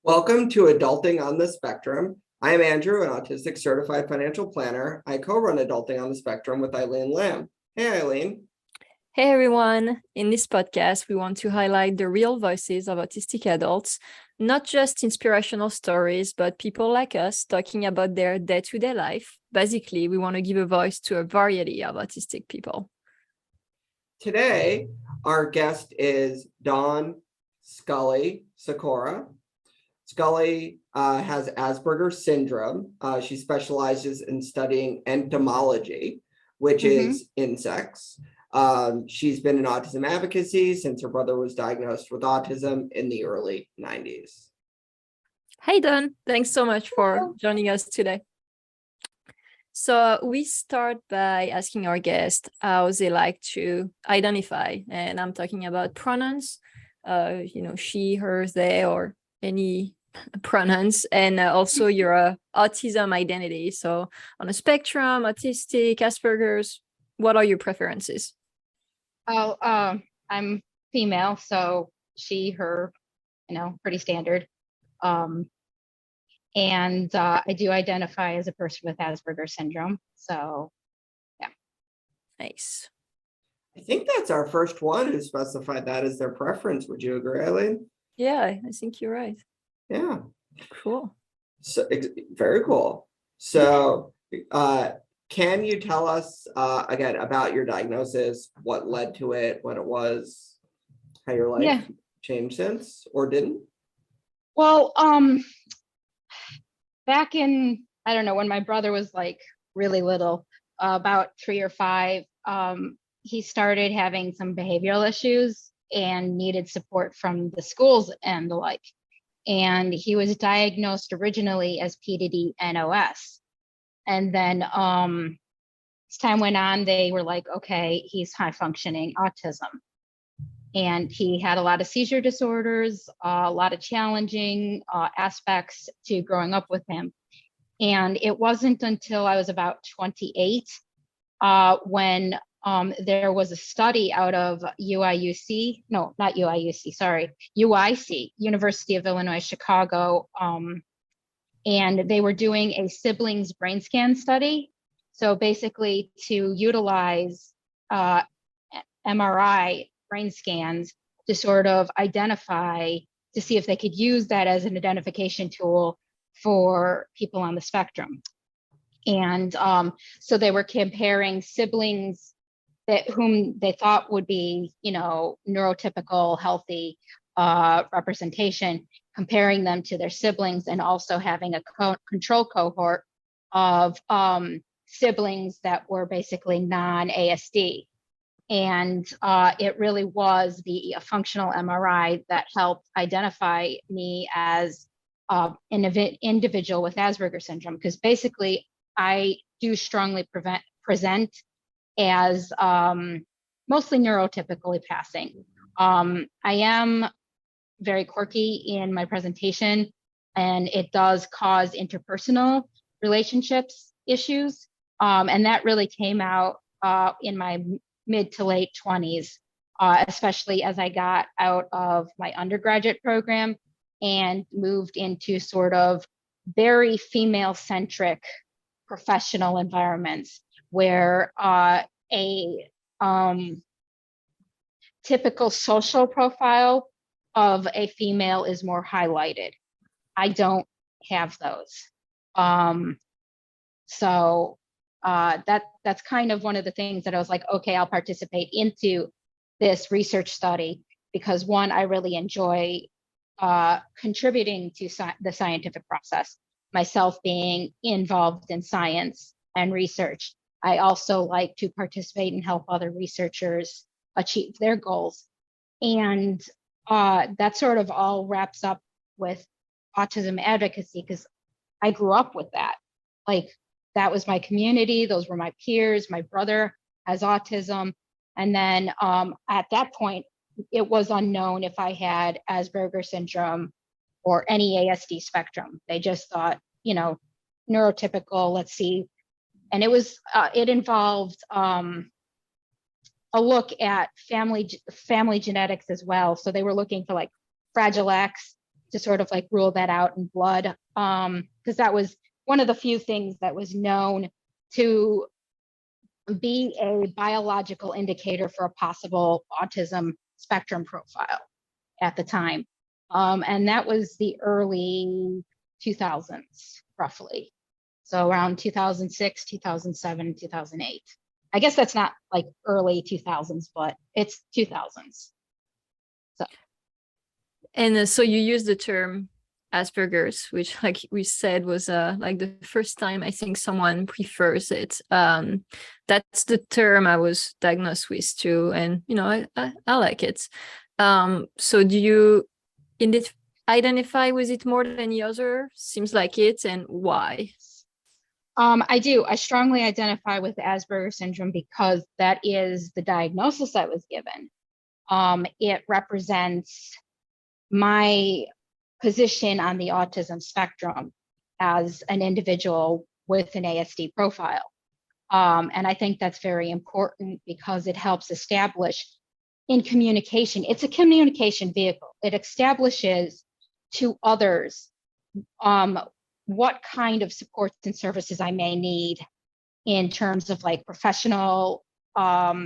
Welcome to Adulting on the Spectrum. I am Andrew, an autistic certified financial planner. I co-run Adulting on the Spectrum with Eileen Lamb. Hey, Eileen. Hey everyone! In this podcast, we want to highlight the real voices of autistic adults, not just inspirational stories, but people like us talking about their day-to-day life. Basically, we want to give a voice to a variety of autistic people. Today, our guest is Scully Sikora. Scully has Asperger Syndrome. She specializes in studying entomology, which is insects. She's been in autism advocacy since her brother was diagnosed with autism in the early 90s. Hey, Don. Thanks so much for joining us today. So we start by asking our guests how they like to identify, and I'm talking about pronouns, she, her, they, or any pronouns, and also your autism identity. So on a spectrum, autistic, Asperger's, what are your preferences? I'm female, so she, her, pretty standard. And I do identify as a person with Asperger Syndrome. So, yeah. Nice. I think that's our first one who specified that as their preference. Would you agree, Eileen? Yeah, I think you're right. Yeah. Cool. So very cool. So, can you tell us again about your diagnosis, what led to it, what it was, how your life changed since or didn't? Well, back in, I don't know, when my brother was like really little, about 3 or 5, he started having some behavioral issues and needed support from the schools and the like. And he was diagnosed originally as PDD-NOS. And then as time went on, they were like, okay, he's high functioning autism. And he had a lot of seizure disorders, a lot of challenging aspects to growing up with him. And it wasn't until I was about 28 when there was a study out of UIC, University of Illinois, Chicago. And they were doing a siblings brain scan study. So basically to utilize MRI brain scans to sort of identify, to see if they could use that as an identification tool for people on the spectrum. And so they were comparing siblings whom they thought would be, neurotypical, healthy representation, comparing them to their siblings, and also having a control cohort of siblings that were basically non-ASD. And it really was the functional MRI that helped identify me as an individual with Asperger syndrome, because basically I do strongly present as mostly neurotypically passing. I am very quirky in my presentation, and it does cause interpersonal relationships issues. And that really came out in my mid to late 20s, especially as I got out of my undergraduate program and moved into sort of very female-centric professional environments where a typical social profile of a female is more highlighted. I don't have those. So that's kind of one of the things that I was like, okay, I'll participate into this research study because, one, I really enjoy contributing to the scientific process, myself being involved in science and research. I also like to participate and help other researchers achieve their goals. And that sort of all wraps up with autism advocacy, because I grew up with that. Like, that was my community. Those were my peers. My brother has autism. And then at that point, it was unknown if I had Asperger syndrome or any ASD spectrum. They just thought, neurotypical, let's see. And it involved a look at family genetics as well. So they were looking for like Fragile X to sort of like rule that out in blood, because that was one of the few things that was known to be a biological indicator for a possible autism spectrum profile at the time. And that was the early 2000s, roughly. So around 2006, 2007, 2008. I guess that's not like early 2000s, but it's 2000s. So. And so you use the term Asperger's, which, like we said, was like the first time I think someone prefers it. That's the term I was diagnosed with too, and I like it. So do you identify with it more than the other? Seems like it, and why? I do. I strongly identify with Asperger syndrome because that is the diagnosis I was given. It represents my position on the autism spectrum as an individual with an ASD profile. And I think that's very important because it helps establish in communication. It's a communication vehicle. It establishes to others what kind of supports and services I may need in terms of like professional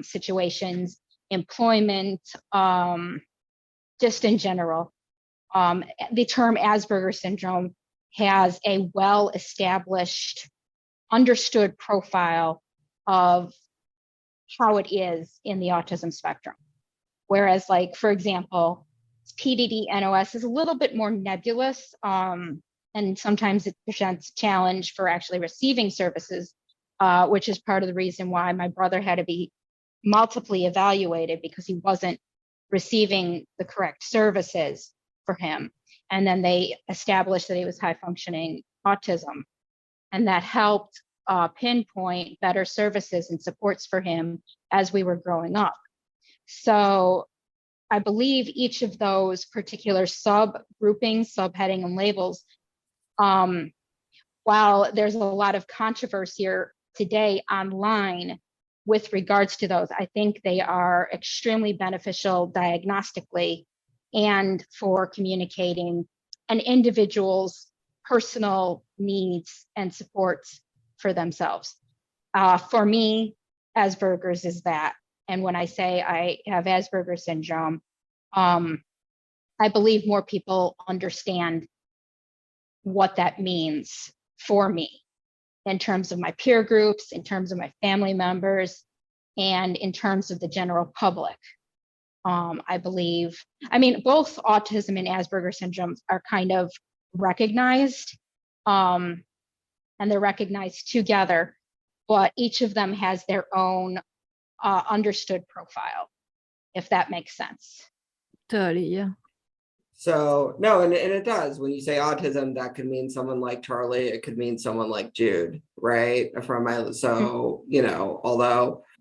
situations, employment, just in general. The term Asperger syndrome has a well-established, understood profile of how it is in the autism spectrum. Whereas, like, for example, PDD-NOS is a little bit more nebulous, and sometimes it presents a challenge for actually receiving services, which is part of the reason why my brother had to be multiply evaluated because he wasn't receiving the correct services for him. And then they established that he was high functioning autism. And that helped pinpoint better services and supports for him as we were growing up. So I believe each of those particular subgroupings, subheading, and labels, while there's a lot of controversy today online with regards to those, I think they are extremely beneficial diagnostically and for communicating an individual's personal needs and supports for themselves. For me, Asperger's is that. And when I say I have Asperger syndrome, I believe more people understand what that means for me in terms of my peer groups, in terms of my family members, and in terms of the general public. I believe, both autism and Asperger syndrome are kind of recognized, and they're recognized together, but each of them has their own understood profile, if that makes sense. Totally, yeah. So no, and it does. When you say autism, that could mean someone like Charlie. It could mean someone like Jude, right? Although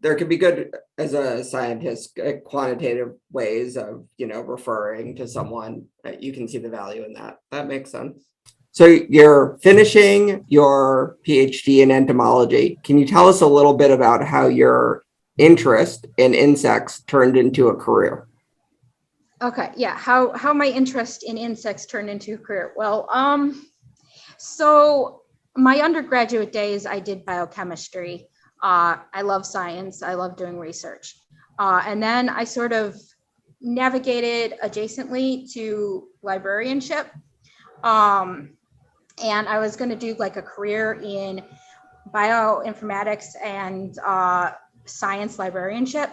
there could be good as a scientist, quantitative ways of referring to someone. You can see the value in that. That makes sense. So you're finishing your PhD in entomology. Can you tell us a little bit about how your interest in insects turned into a career? Okay, yeah, how my interest in insects turned into a career. Well, so my undergraduate days, I did biochemistry. I love science. I love doing research. And then I sort of navigated adjacently to librarianship. And I was going to do like a career in bioinformatics and science librarianship.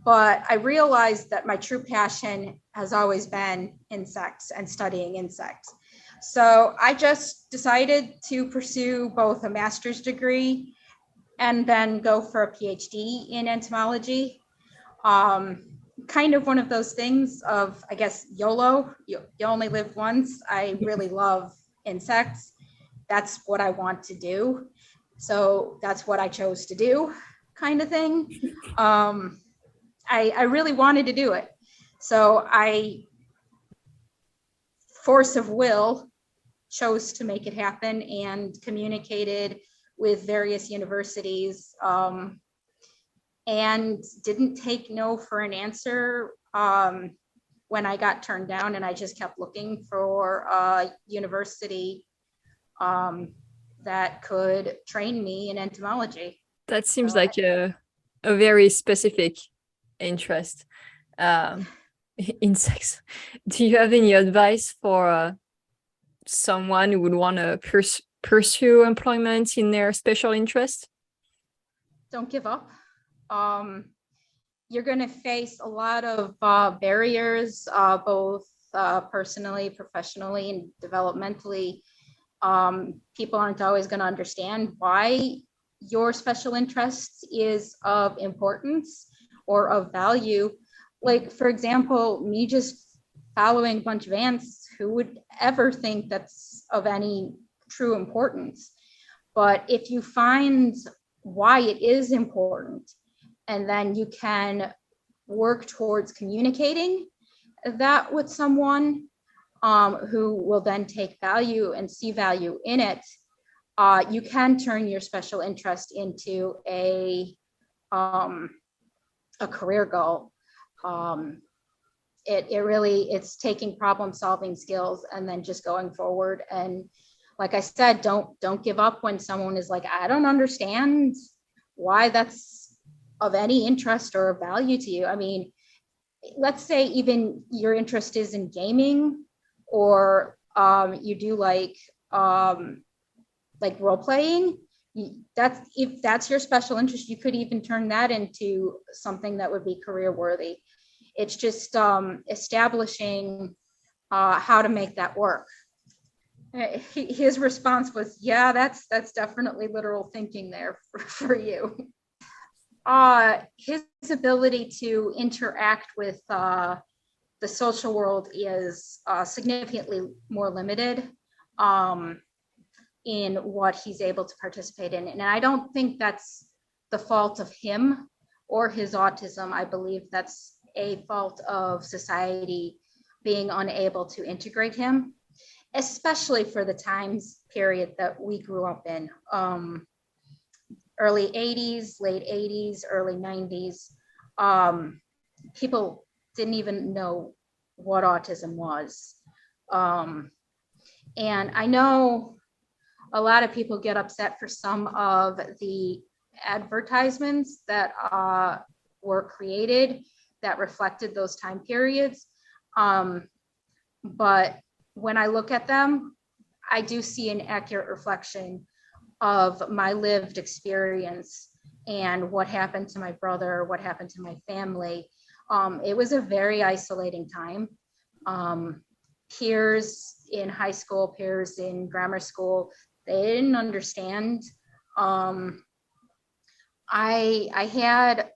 But I realized that my true passion has always been insects and studying insects. So I just decided to pursue both a master's degree and then go for a PhD in entomology. Kind of one of those things of, I guess, YOLO, you only live once. I really love insects. That's what I want to do. So that's what I chose to do, kind of thing. I really wanted to do it. So I, force of will, chose to make it happen and communicated with various universities and didn't take no for an answer. when I got turned down, and I just kept looking for a university that could train me in entomology. That seems So like a very specific interest. Insects. Do you have any advice for someone who would want to pursue employment in their special interest? Don't give up. You're going to face a lot of barriers, both personally, professionally, and developmentally. People aren't always going to understand why your special interest is of importance or of value. Like, for example, me just following a bunch of ants, who would ever think that's of any true importance? But if you find why it is important, and then you can work towards communicating that with someone who will then take value and see value in it, you can turn your special interest into a career goal. It's taking problem solving skills and then just going forward. And like I said, don't give up when someone is like, I don't understand why that's of any interest or value to you. I mean, let's say even your interest is in gaming, or you do like role playing. If that's your special interest, you could even turn that into something that would be career worthy. It's just establishing how to make that work. His response was, yeah, that's definitely literal thinking there for you. His ability to interact with the social world is significantly more limited in what he's able to participate in. And I don't think that's the fault of him or his autism. I believe that's a fault of society being unable to integrate him, especially for the times period that we grew up in. Early 80s, late 80s, early 90s, people didn't even know what autism was. And I know a lot of people get upset for some of the advertisements that were created that reflected those time periods. But when I look at them, I do see an accurate reflection of my lived experience and what happened to my brother, what happened to my family. It was a very isolating time. Peers in high school, peers in grammar school, they didn't understand. I had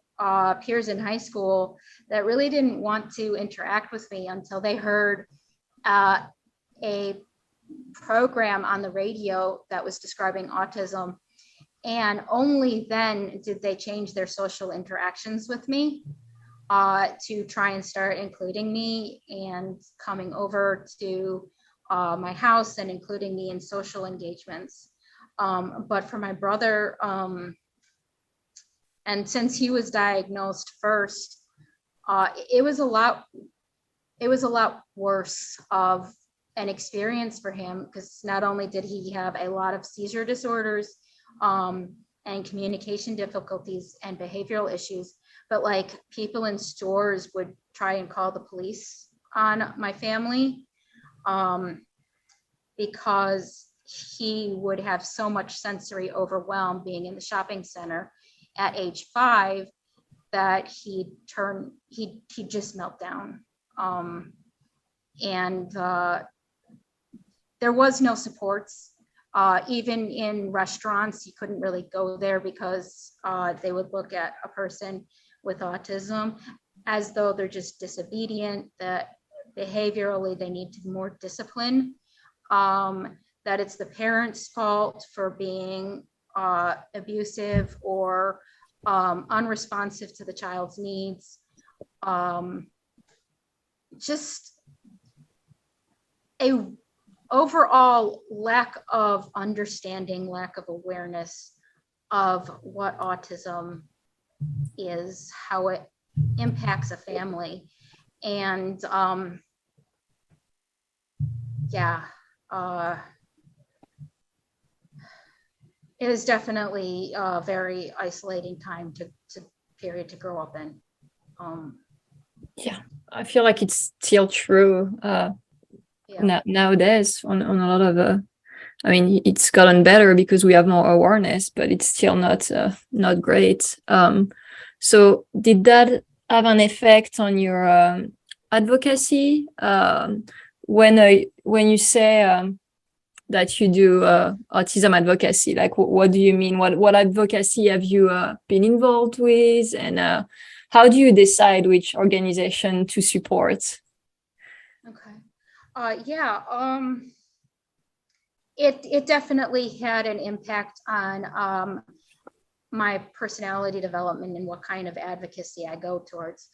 peers in high school that really didn't want to interact with me until they heard a program on the radio that was describing autism. And only then did they change their social interactions with me to try and start including me and coming over to my house and including me in social engagements. But for my brother, and since he was diagnosed first, it was a lot worse of an experience for him, because not only did he have a lot of seizure disorders and communication difficulties and behavioral issues, but like people in stores would try and call the police on my family because he would have so much sensory overwhelm being in the shopping center at age 5 that he'd just melt down. And there was no supports. Even in restaurants, you couldn't really go there because they would look at a person with autism as though they're just disobedient, that behaviorally they need more discipline, that it's the parents' fault for being abusive or unresponsive to the child's needs. Just a overall lack of understanding, lack of awareness of what autism is, how it impacts a family. And yeah, it is definitely a very isolating time to period to grow up in. Yeah, I feel like it's still true nowadays on a lot of I mean, it's gotten better because we have more awareness, but it's still not great. So did that have an effect on your advocacy? When you say that you do autism advocacy, like what do you mean? What advocacy have you been involved with, and how do you decide which organization to support? Okay. It definitely had an impact on my personality development and what kind of advocacy I go towards.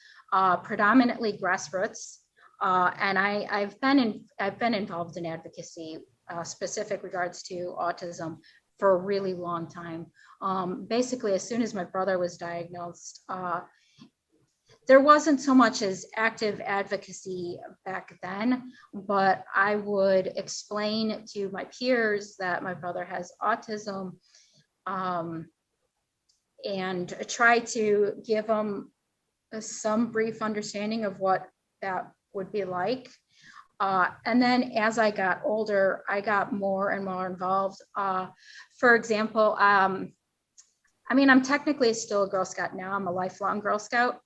Predominantly grassroots, and I've been involved in advocacy, specific regards to autism, for a really long time. Basically, as soon as my brother was diagnosed, there wasn't so much as active advocacy back then, but I would explain to my peers that my brother has autism, and try to give them some brief understanding of what that would be like. And then as I got older, I got more and more involved. For example, I mean, I'm technically still a Girl Scout now. I'm a lifelong Girl Scout.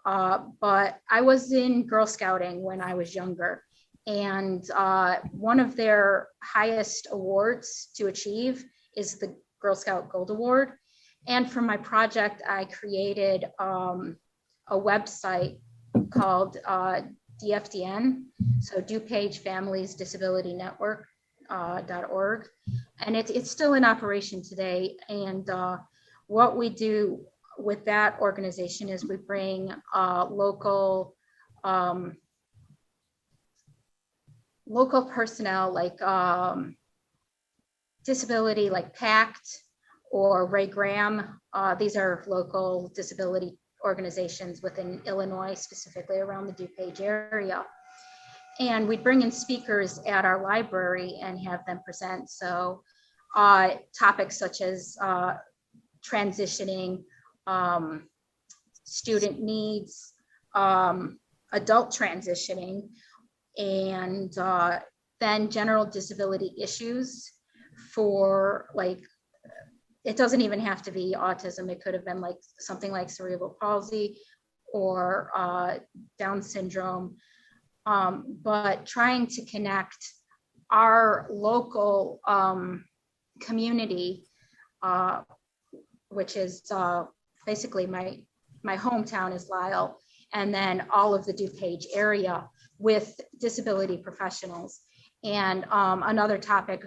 But I was in Girl Scouting when I was younger, and one of their highest awards to achieve is the Girl Scout Gold Award. And for my project, I created a website called DFDN, so DuPage Families Disability Network .org, and it's still in operation today. And what we do with that organization is we bring local personnel, like disability, like PACT or Ray Graham. These are local disability organizations within Illinois, specifically around the DuPage area. And we bring in speakers at our library and have them present. So topics such as transitioning, student needs, adult transitioning, and then general disability issues for, like, it doesn't even have to be autism. It could have been like something like cerebral palsy or Down syndrome. But trying to connect our local community, which is basically my hometown is Lisle, and then all of the DuPage area, with disability professionals. And another topic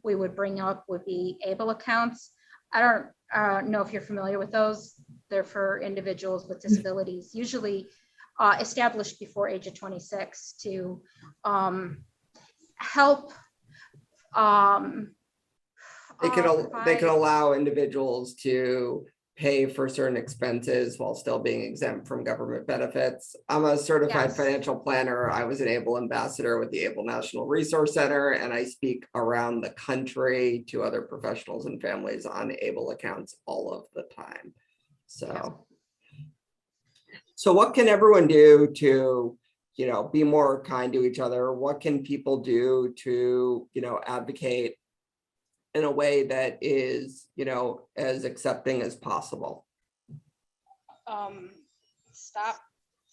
we would bring up would be ABLE accounts. I don't know if you're familiar with those. They're for individuals with disabilities, usually established before age of 26, to help. They can allow individuals to pay for certain expenses while still being exempt from government benefits. I'm a certified financial planner. I was an ABLE ambassador with the ABLE National Resource Center, and I speak around the country to other professionals and families on ABLE accounts all of the time. So what can everyone do to, be more kind to each other? What can people do to, advocate in a way that is, as accepting as possible? Stop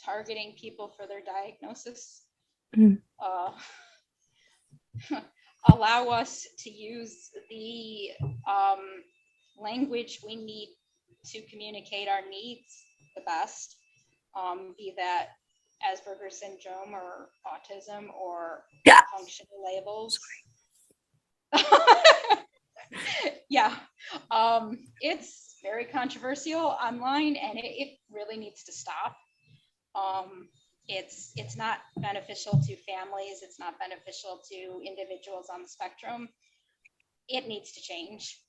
targeting people for their diagnosis. Allow us to use the language we need to communicate our needs the best, be that Asperger Syndrome or autism or functional labels. It's very controversial online, and it really needs to stop. It's not beneficial to families. It's not beneficial to individuals on the spectrum. It needs to change.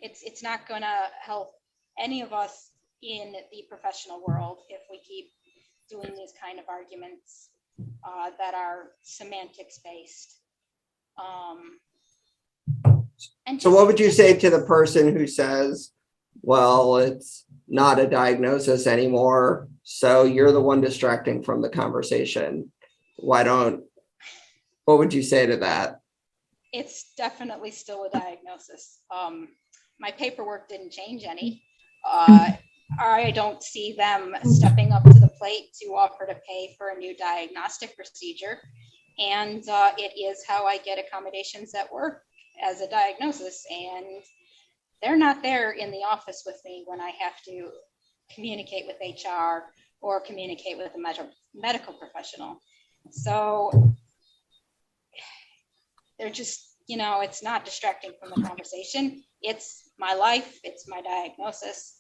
It's not gonna help any of us in the professional world if we keep doing these kind of arguments that are semantics based. And So what would you say to the person who says, well, it's not a diagnosis anymore, so you're the one distracting from the conversation? What would you say to that? It's definitely still a diagnosis. My paperwork didn't change any. I don't see them stepping up to the plate to offer to pay for a new diagnostic procedure. And it is how I get accommodations at work as a diagnosis. And they're not there in the office with me when I have to communicate with HR or communicate with a medical professional. So they're just, it's not distracting from the conversation. It's my life, it's my diagnosis,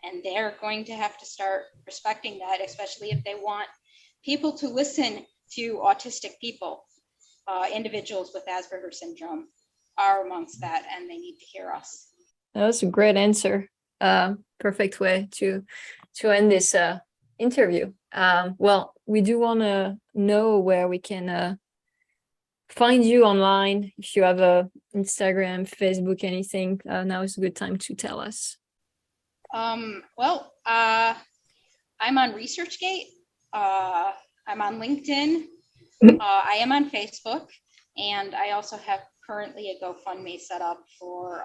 and they're going to have to start respecting that, especially if they want people to listen to autistic people. Individuals with Asperger Syndrome are amongst that, and they need to hear us. That was a great answer. Perfect way to end this interview. Well, we do want to know where we can find you online. If you have a Instagram, Facebook, anything, now is a good time to tell us. Well, I'm on ResearchGate. I'm on LinkedIn. I am on Facebook, and I also have currently a GoFundMe set up for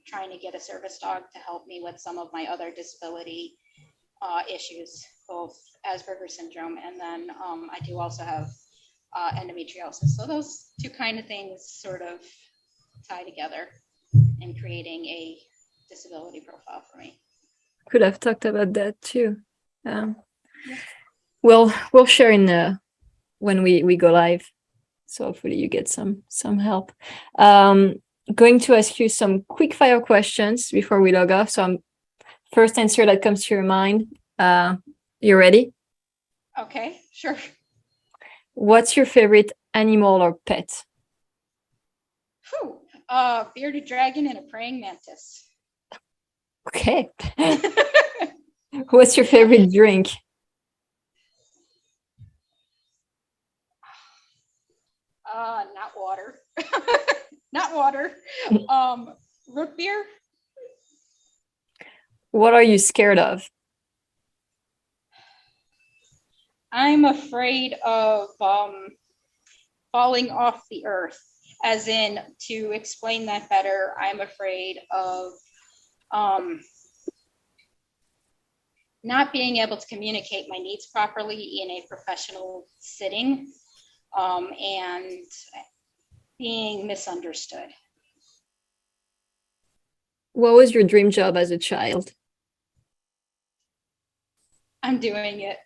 trying to get a service dog to help me with some of my other disability issues, both Asperger Syndrome, and then I do also have endometriosis. So those two kind of things sort of tie together in creating a disability profile for me. Could have talked about that too. Well, we'll share in when we go live. So hopefully you get some help. Going to ask you some quick fire questions before we log off. So first answer that comes to your mind. You ready? Okay, sure. What's your favorite animal or pet? Bearded dragon and a praying mantis. Okay. What's your favorite drink? Not water. Not water. Root beer. What are you scared of? I'm afraid of falling off the earth. As in, to explain that better, I'm afraid of not being able to communicate my needs properly in a professional sitting, and being misunderstood. What was your dream job as a child? I'm doing it.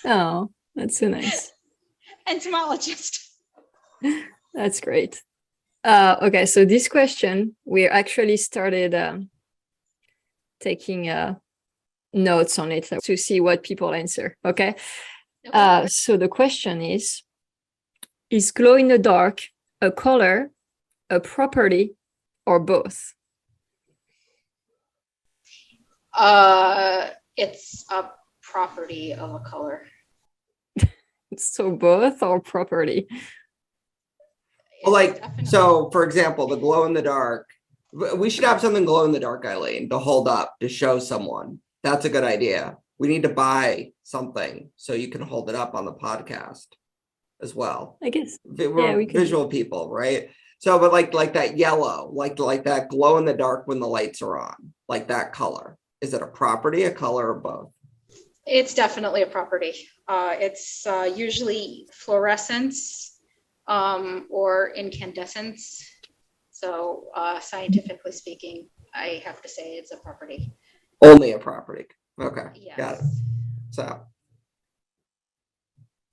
Oh, that's so nice. Entomologist. That's great. Okay, so this question, we actually started taking notes on it to see what people answer. Okay. So the question is glow in the dark a color, a property, or both? It's a property of a color. So both or property? Well, so for example, the glow in the dark, we should have something glow in the dark, Eileen, to hold up, to show someone. That's a good idea. We need to buy something so you can hold it up on the podcast as well. I guess. We're visual people, right? So, but like that yellow, like that glow in the dark when the lights are on, like that color. Is it a property, a color, or both? It's definitely a property. It's usually fluorescence or incandescence. So scientifically speaking, I have to say it's a property. Only a property. Okay, Yes. got it. So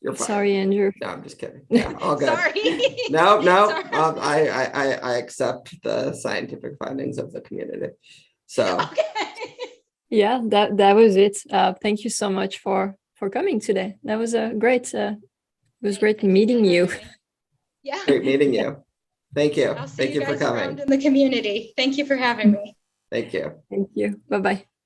you're fine. Sorry, Andrew. No, I'm just kidding. Yeah, all good. Sorry. No. Sorry. I accept the scientific findings of the community. So Okay. Yeah, that was it. Thank you so much for coming today. That was a great. It was great meeting you. Yeah. great meeting you. Thank you. I'll see Thank you for guys coming. around in the community. Thank you for having me. Thank you. Thank you. Bye-bye.